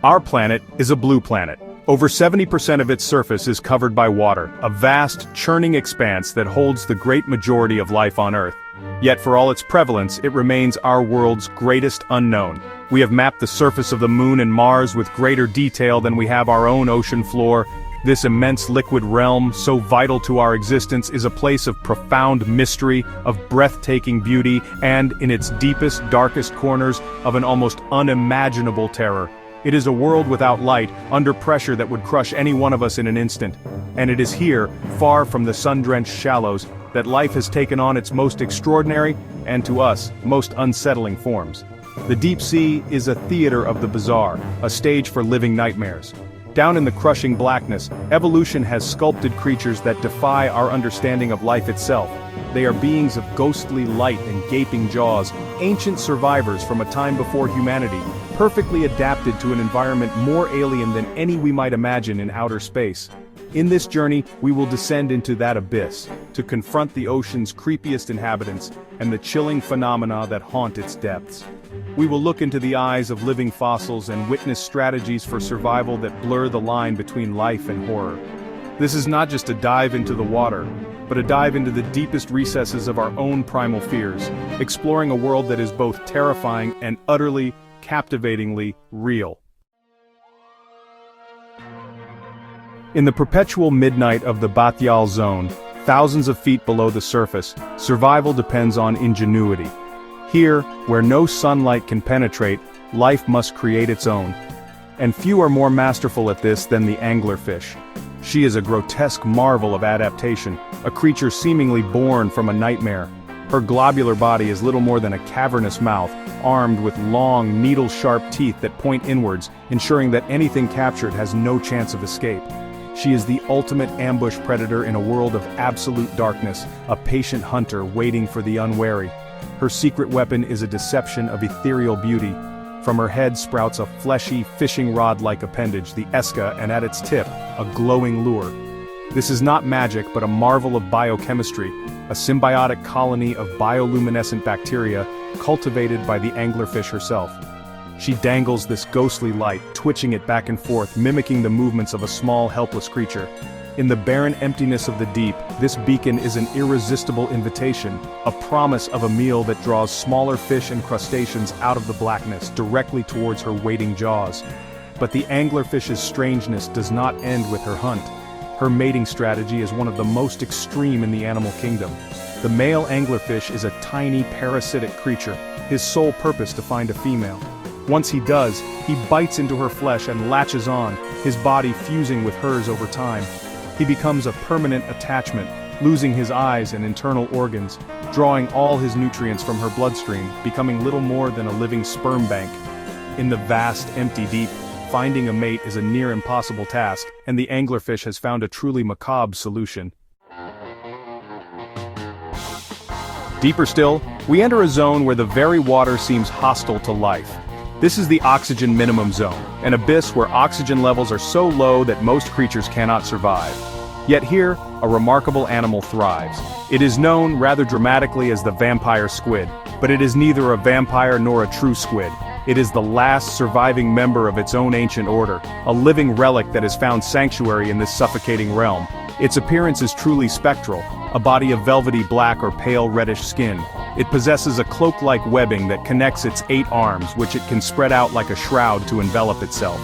Our planet is a blue planet. Over 70% of its surface is covered by water, a vast, churning expanse that holds the great majority of life on Earth. Yet for all its prevalence, it remains our world's greatest unknown. We have mapped the surface of the Moon and Mars with greater detail than we have our own ocean floor. This immense liquid realm, so vital to our existence, is a place of profound mystery, of breathtaking beauty, and, in its deepest, darkest corners, of an almost unimaginable terror. It is a world without light, under pressure that would crush any one of us in an instant. And it is here, far from the sun-drenched shallows, that life has taken on its most extraordinary, and to us, most unsettling forms. The deep sea is a theater of the bizarre, a stage for living nightmares. Down in the crushing blackness, evolution has sculpted creatures that defy our understanding of life itself. They are beings of ghostly light and gaping jaws, ancient survivors from a time before humanity, perfectly adapted to an environment more alien than any we might imagine in outer space. In this journey, we will descend into that abyss, to confront the ocean's creepiest inhabitants, and the chilling phenomena that haunt its depths. We will look into the eyes of living fossils and witness strategies for survival that blur the line between life and horror. This is not just a dive into the water, but a dive into the deepest recesses of our own primal fears, exploring a world that is both terrifying and utterly, captivatingly real. In the perpetual midnight of the Bathyal Zone, thousands of feet below the surface, survival depends on ingenuity. Here, where no sunlight can penetrate, life must create its own. And few are more masterful at this than the anglerfish. She is a grotesque marvel of adaptation, a creature seemingly born from a nightmare. Her globular body is little more than a cavernous mouth, armed with long, needle-sharp teeth that point inwards, ensuring that anything captured has no chance of escape. She is the ultimate ambush predator in a world of absolute darkness, a patient hunter waiting for the unwary. Her secret weapon is a deception of ethereal beauty. From her head sprouts a fleshy, fishing rod-like appendage, the Eska, and at its tip, a glowing lure. This is not magic but a marvel of biochemistry, a symbiotic colony of bioluminescent bacteria cultivated by the anglerfish herself. She dangles this ghostly light, twitching it back and forth, mimicking the movements of a small, helpless creature. In the barren emptiness of the deep, this beacon is an irresistible invitation, a promise of a meal that draws smaller fish and crustaceans out of the blackness, directly towards her waiting jaws. But the anglerfish's strangeness does not end with her hunt. Her mating strategy is one of the most extreme in the animal kingdom. The male anglerfish is a tiny, parasitic creature, his sole purpose to find a female. Once he does, he bites into her flesh and latches on, his body fusing with hers over time. He becomes a permanent attachment, losing his eyes and internal organs, drawing all his nutrients from her bloodstream, becoming little more than a living sperm bank. In the vast, empty deep, finding a mate is a near impossible task, and the anglerfish has found a truly macabre solution. Deeper still, we enter a zone where the very water seems hostile to life. This is the oxygen minimum zone, an abyss where oxygen levels are so low that most creatures cannot survive. Yet here, a remarkable animal thrives. It is known rather dramatically as the vampire squid, but it is neither a vampire nor a true squid. It is the last surviving member of its own ancient order, a living relic that has found sanctuary in this suffocating realm. Its appearance is truly spectral, a body of velvety black or pale reddish skin. It possesses a cloak-like webbing that connects its 8 arms, which it can spread out like a shroud to envelop itself.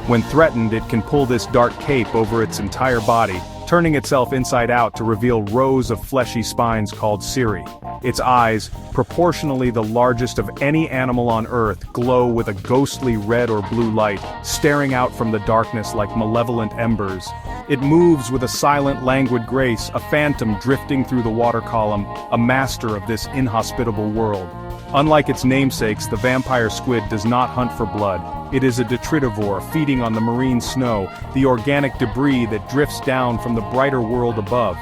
When threatened, it can pull this dark cape over its entire body, turning itself inside out to reveal rows of fleshy spines called cirri. Its eyes, proportionally the largest of any animal on Earth, glow with a ghostly red or blue light, staring out from the darkness like malevolent embers. It moves with a silent, languid grace, a phantom drifting through the water column, a master of this inhospitable world. Unlike its namesakes, the vampire squid does not hunt for blood. It is a detritivore, feeding on the marine snow, the organic debris that drifts down from the brighter world above.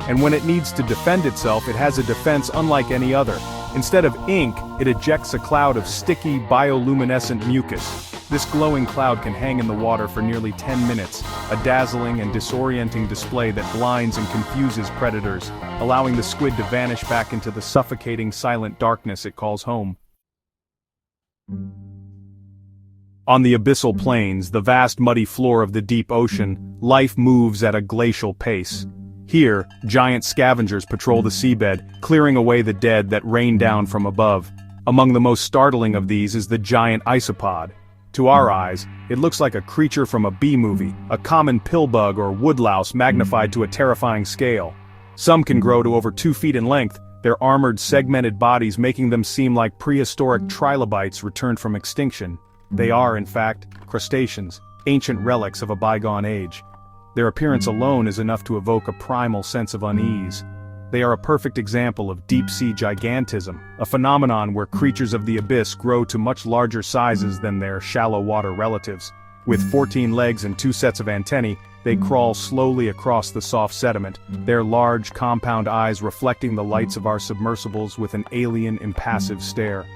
And when it needs to defend itself, it has a defense unlike any other. Instead of ink, it ejects a cloud of sticky, bioluminescent mucus. This glowing cloud can hang in the water for nearly 10 minutes, a dazzling and disorienting display that blinds and confuses predators, allowing the squid to vanish back into the suffocating, silent darkness it calls home. On the abyssal plains, the vast muddy floor of the deep ocean, life moves at a glacial pace. Here, giant scavengers patrol the seabed, clearing away the dead that rain down from above. Among the most startling of these is the giant isopod. To our eyes, it looks like a creature from a B-movie, a common pillbug or woodlouse magnified to a terrifying scale. Some can grow to over 2 feet in length, their armored, segmented bodies making them seem like prehistoric trilobites returned from extinction. They are, in fact, crustaceans, ancient relics of a bygone age. Their appearance alone is enough to evoke a primal sense of unease. They are a perfect example of deep-sea gigantism, a phenomenon where creatures of the abyss grow to much larger sizes than their shallow-water relatives. With 14 legs and 2 sets of antennae, they crawl slowly across the soft sediment, their large, compound eyes reflecting the lights of our submersibles with an alien, impassive stare.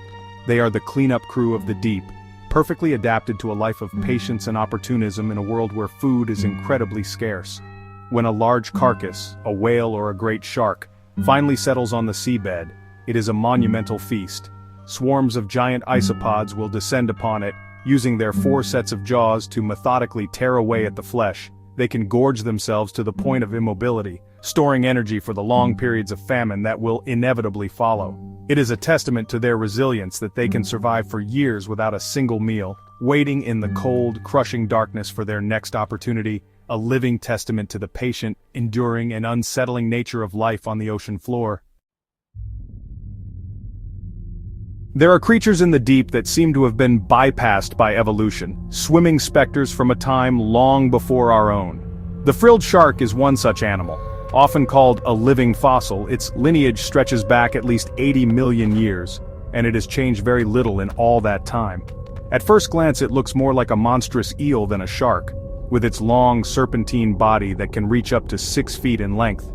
They are the cleanup crew of the deep, perfectly adapted to a life of patience and opportunism in a world where food is incredibly scarce. When a large carcass, a whale or a great shark, finally settles on the seabed, it is a monumental feast. Swarms of giant isopods will descend upon it, using their 4 sets of jaws to methodically tear away at the flesh. They can gorge themselves to the point of immobility, storing energy for the long periods of famine that will inevitably follow. It is a testament to their resilience that they can survive for years without a single meal, waiting in the cold, crushing darkness for their next opportunity, a living testament to the patient, enduring and unsettling nature of life on the ocean floor. There are creatures in the deep that seem to have been bypassed by evolution, swimming specters from a time long before our own. The frilled shark is one such animal. Often called a living fossil, its lineage stretches back at least 80 million years, and it has changed very little in all that time. At first glance it looks more like a monstrous eel than a shark, with its long serpentine body that can reach up to 6 feet in length.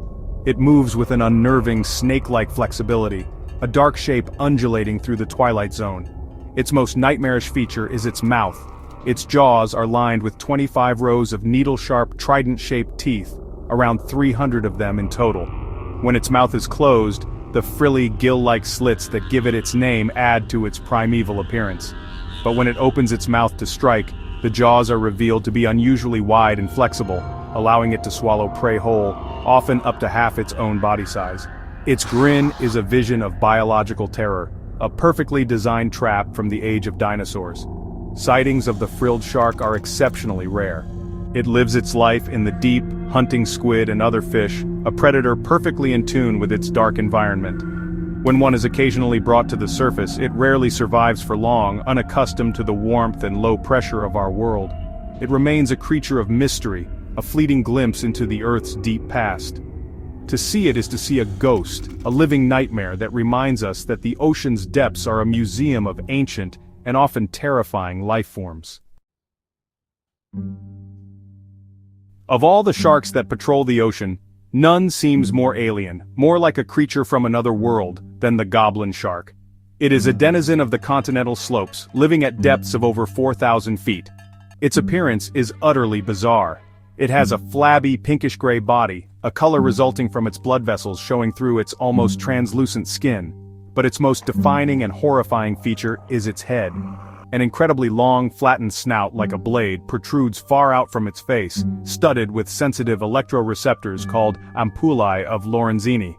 It moves with an unnerving snake-like flexibility, a dark shape undulating through the twilight zone. Its most nightmarish feature is its mouth. Its jaws are lined with 25 rows of needle-sharp, trident-shaped teeth, around 300 of them in total. When its mouth is closed, the frilly, gill-like slits that give it its name add to its primeval appearance. But when it opens its mouth to strike, the jaws are revealed to be unusually wide and flexible, allowing it to swallow prey whole, often up to half its own body size. Its grin is a vision of biological terror, a perfectly designed trap from the age of dinosaurs. Sightings of the frilled shark are exceptionally rare. It lives its life in the deep, hunting squid and other fish, a predator perfectly in tune with its dark environment. When one is occasionally brought to the surface, it rarely survives for long, unaccustomed to the warmth and low pressure of our world. It remains a creature of mystery, a fleeting glimpse into the Earth's deep past. To see it is to see a ghost, a living nightmare that reminds us that the ocean's depths are a museum of ancient and often terrifying life forms. Of all the sharks that patrol the ocean, none seems more alien, more like a creature from another world, than the goblin shark. It is a denizen of the continental slopes, living at depths of over 4,000 feet. Its appearance is utterly bizarre. It has a flabby pinkish-gray body, a color resulting from its blood vessels showing through its almost translucent skin. But its most defining and horrifying feature is its head. An incredibly long, flattened snout like a blade protrudes far out from its face, studded with sensitive electroreceptors called ampullae of Lorenzini.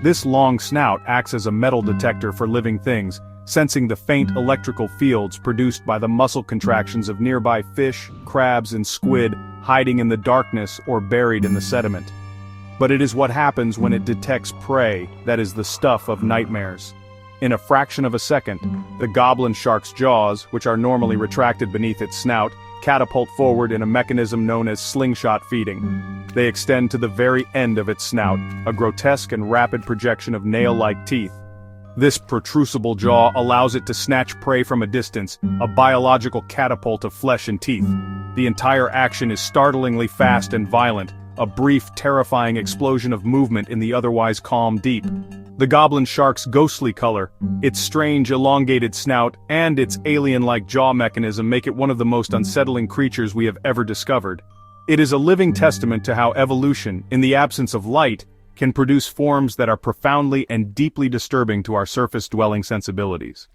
This long snout acts as a metal detector for living things, sensing the faint electrical fields produced by the muscle contractions of nearby fish, crabs, and squid hiding in the darkness or buried in the sediment. But it is what happens when it detects prey that is the stuff of nightmares. In a fraction of a second, the goblin shark's jaws, which are normally retracted beneath its snout, catapult forward in a mechanism known as slingshot feeding. They extend to the very end of its snout, a grotesque and rapid projection of nail-like teeth. This protrusible jaw allows it to snatch prey from a distance, a biological catapult of flesh and teeth. The entire action is startlingly fast and violent, a brief, terrifying explosion of movement in the otherwise calm deep. The goblin shark's ghostly color, its strange elongated snout, and its alien-like jaw mechanism make it one of the most unsettling creatures we have ever discovered. It is a living testament to how evolution, in the absence of light, can produce forms that are profoundly and deeply disturbing to our surface-dwelling sensibilities.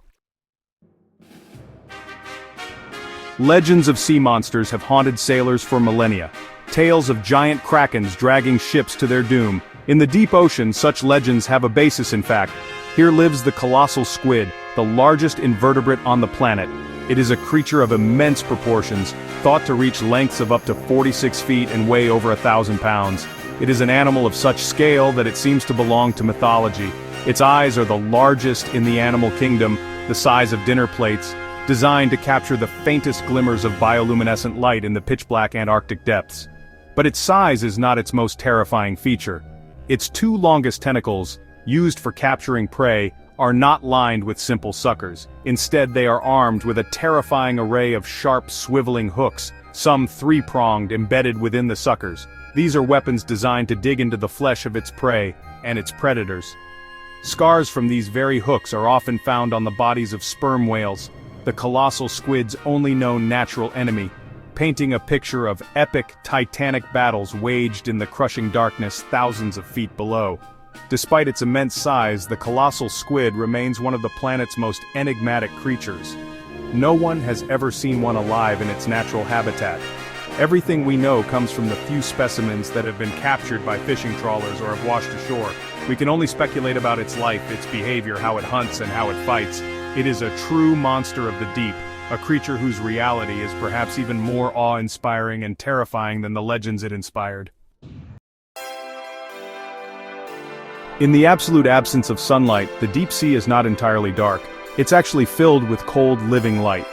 Legends of sea monsters have haunted sailors for millennia. Tales of giant krakens dragging ships to their doom. In the deep ocean, such legends have a basis in fact. Here lives the colossal squid, the largest invertebrate on the planet. It is a creature of immense proportions, thought to reach lengths of up to 46 feet and weigh over 1,000 pounds. It is an animal of such scale that it seems to belong to mythology. Its eyes are the largest in the animal kingdom, the size of dinner plates, designed to capture the faintest glimmers of bioluminescent light in the pitch-black Antarctic depths. But its size is not its most terrifying feature. Its two longest tentacles, used for capturing prey, are not lined with simple suckers. Instead, they are armed with a terrifying array of sharp, swiveling hooks, some three-pronged, embedded within the suckers. These are weapons designed to dig into the flesh of its prey and its predators. Scars from these very hooks are often found on the bodies of sperm whales, the colossal squid's only known natural enemy, painting a picture of epic, titanic battles waged in the crushing darkness thousands of feet below. Despite its immense size, the colossal squid remains one of the planet's most enigmatic creatures. No one has ever seen one alive in its natural habitat. Everything we know comes from the few specimens that have been captured by fishing trawlers or have washed ashore. We can only speculate about its life, its behavior, how it hunts and how it fights. It is a true monster of the deep, a creature whose reality is perhaps even more awe-inspiring and terrifying than the legends it inspired. In the absolute absence of sunlight, the deep sea is not entirely dark. It's actually filled with cold, living light.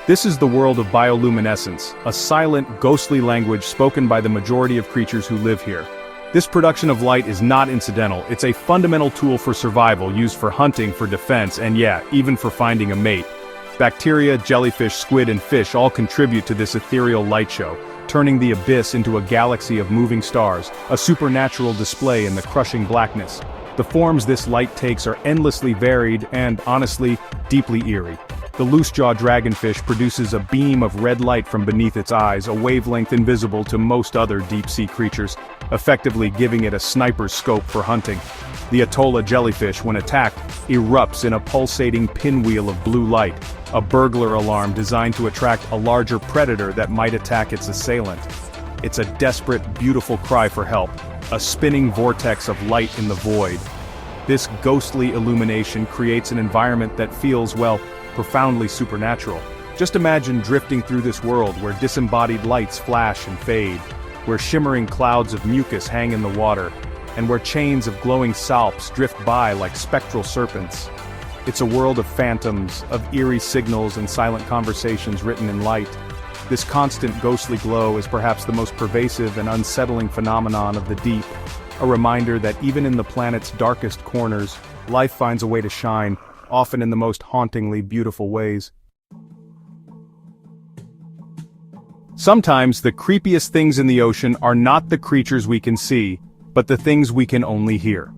This is the world of bioluminescence, a silent, ghostly language spoken by the majority of creatures who live here. This production of light is not incidental, it's a fundamental tool for survival used for hunting, for defense, and yeah, even for finding a mate. Bacteria, jellyfish, squid, and fish all contribute to this ethereal light show, turning the abyss into a galaxy of moving stars, a supernatural display in the crushing blackness. The forms this light takes are endlessly varied and, honestly, deeply eerie. The loose-jaw dragonfish produces a beam of red light from beneath its eyes, a wavelength invisible to most other deep-sea creatures, effectively giving it a sniper's scope for hunting. The Atolla jellyfish, when attacked, erupts in a pulsating pinwheel of blue light, a burglar alarm designed to attract a larger predator that might attack its assailant. It's a desperate, beautiful cry for help, a spinning vortex of light in the void. This ghostly illumination creates an environment that feels, well, profoundly supernatural. Just imagine drifting through this world where disembodied lights flash and fade, where shimmering clouds of mucus hang in the water, and where chains of glowing salps drift by like spectral serpents. It's a world of phantoms, of eerie signals and silent conversations written in light. This constant ghostly glow is perhaps the most pervasive and unsettling phenomenon of the deep, a reminder that even in the planet's darkest corners, life finds a way to shine, often in the most hauntingly beautiful ways. Sometimes the creepiest things in the ocean are not the creatures we can see, but the things we can only hear.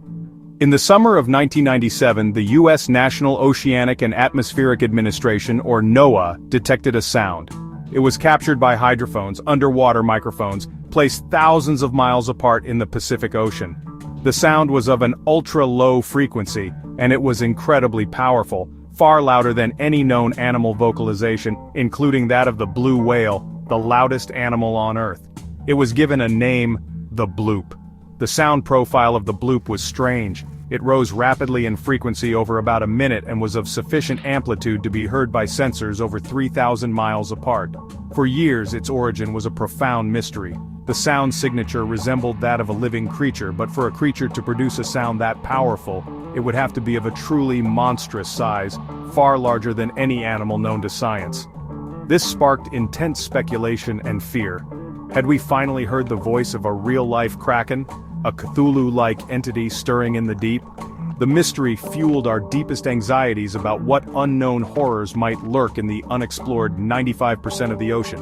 In the summer of 1997, the U.S. National Oceanic and Atmospheric Administration, or NOAA, detected a sound. It was captured by hydrophones, underwater microphones, placed thousands of miles apart in the Pacific Ocean. The sound was of an ultra-low frequency, and it was incredibly powerful, far louder than any known animal vocalization, including that of the blue whale, the loudest animal on Earth. It was given a name, the bloop. The sound profile of the bloop was strange. It rose rapidly in frequency over about a minute and was of sufficient amplitude to be heard by sensors over 3,000 miles apart. For years, its origin was a profound mystery. The sound signature resembled that of a living creature, but for a creature to produce a sound that powerful, it would have to be of a truly monstrous size, far larger than any animal known to science. This sparked intense speculation and fear. Had we finally heard the voice of a real-life kraken, a Cthulhu-like entity stirring in the deep? The mystery fueled our deepest anxieties about what unknown horrors might lurk in the unexplored 95% of the ocean.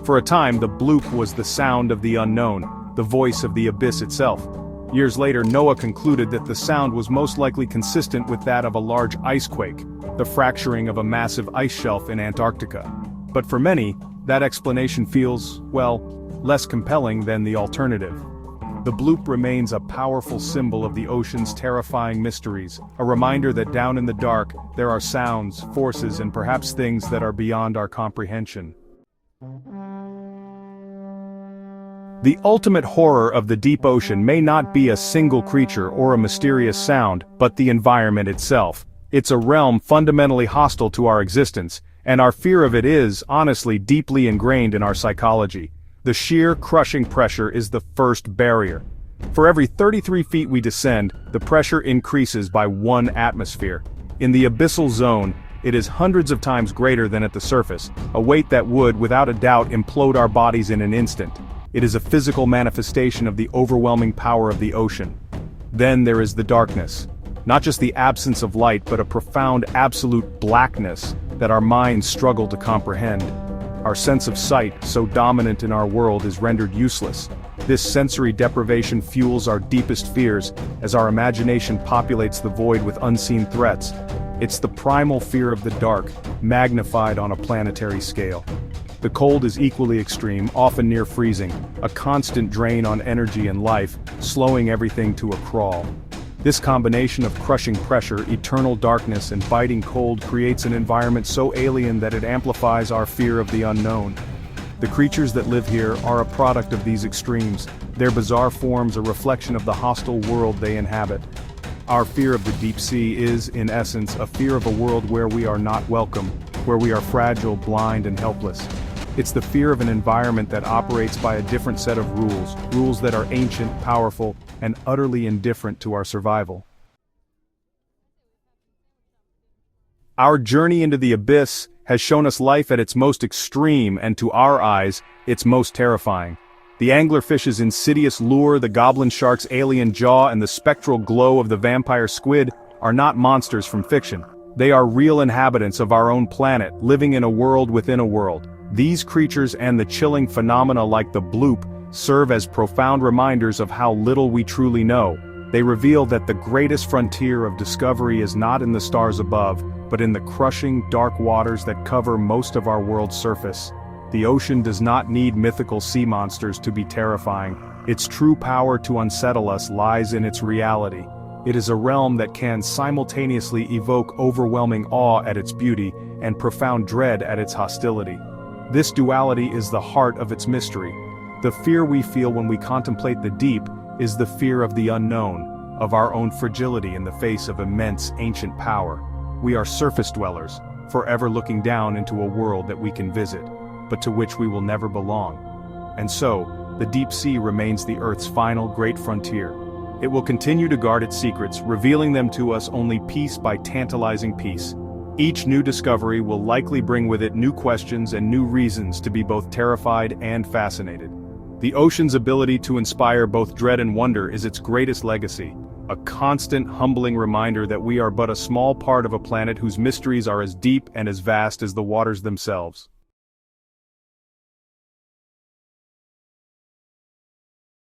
For a time, the bloop was the sound of the unknown, the voice of the abyss itself. Years later, NOAA concluded that the sound was most likely consistent with that of a large icequake, the fracturing of a massive ice shelf in Antarctica. But for many, that explanation feels, well, less compelling than the alternative. The bloop remains a powerful symbol of the ocean's terrifying mysteries, a reminder that down in the dark, there are sounds, forces, and perhaps things that are beyond our comprehension. The ultimate horror of the deep ocean may not be a single creature or a mysterious sound, but the environment itself. It's a realm fundamentally hostile to our existence, and our fear of it is, honestly, deeply ingrained in our psychology. The sheer, crushing pressure is the first barrier. For every 33 feet we descend, the pressure increases by 1 atmosphere. In the abyssal zone, it is hundreds of times greater than at the surface, a weight that would, without a doubt, implode our bodies in an instant. It is a physical manifestation of the overwhelming power of the ocean. Then there is the darkness. Not just the absence of light, but a profound absolute blackness that our minds struggle to comprehend. Our sense of sight, so dominant in our world, is rendered useless. This sensory deprivation fuels our deepest fears, as our imagination populates the void with unseen threats. It's the primal fear of the dark, magnified on a planetary scale. The cold is equally extreme, often near freezing, a constant drain on energy and life, slowing everything to a crawl. This combination of crushing pressure, eternal darkness, and biting cold creates an environment so alien that it amplifies our fear of the unknown. The creatures that live here are a product of these extremes, their bizarre forms a reflection of the hostile world they inhabit. Our fear of the deep sea is, in essence, a fear of a world where we are not welcome, where we are fragile, blind, and helpless. It's the fear of an environment that operates by a different set of rules that are ancient, powerful, and utterly indifferent to our survival. Our journey into the abyss has shown us life at its most extreme and, to our eyes, its most terrifying. The anglerfish's insidious lure, the goblin shark's alien jaw, and the spectral glow of the vampire squid are not monsters from fiction. They are real inhabitants of our own planet, living in a world within a world. These creatures and the chilling phenomena like the bloop serve as profound reminders of how little we truly know. They reveal that the greatest frontier of discovery is not in the stars above, but in the crushing, dark waters that cover most of our world's surface. The ocean does not need mythical sea monsters to be terrifying. Its true power to unsettle us lies in its reality. It is a realm that can simultaneously evoke overwhelming awe at its beauty and profound dread at its hostility. This duality is the heart of its mystery. The fear we feel when we contemplate the deep is the fear of the unknown, of our own fragility in the face of immense ancient power. We are surface dwellers, forever looking down into a world that we can visit, but to which we will never belong. And so, the deep sea remains the Earth's final great frontier. It will continue to guard its secrets, revealing them to us only piece by tantalizing piece. Each new discovery will likely bring with it new questions and new reasons to be both terrified and fascinated. The ocean's ability to inspire both dread and wonder is its greatest legacy, a constant, humbling reminder that we are but a small part of a planet whose mysteries are as deep and as vast as the waters themselves.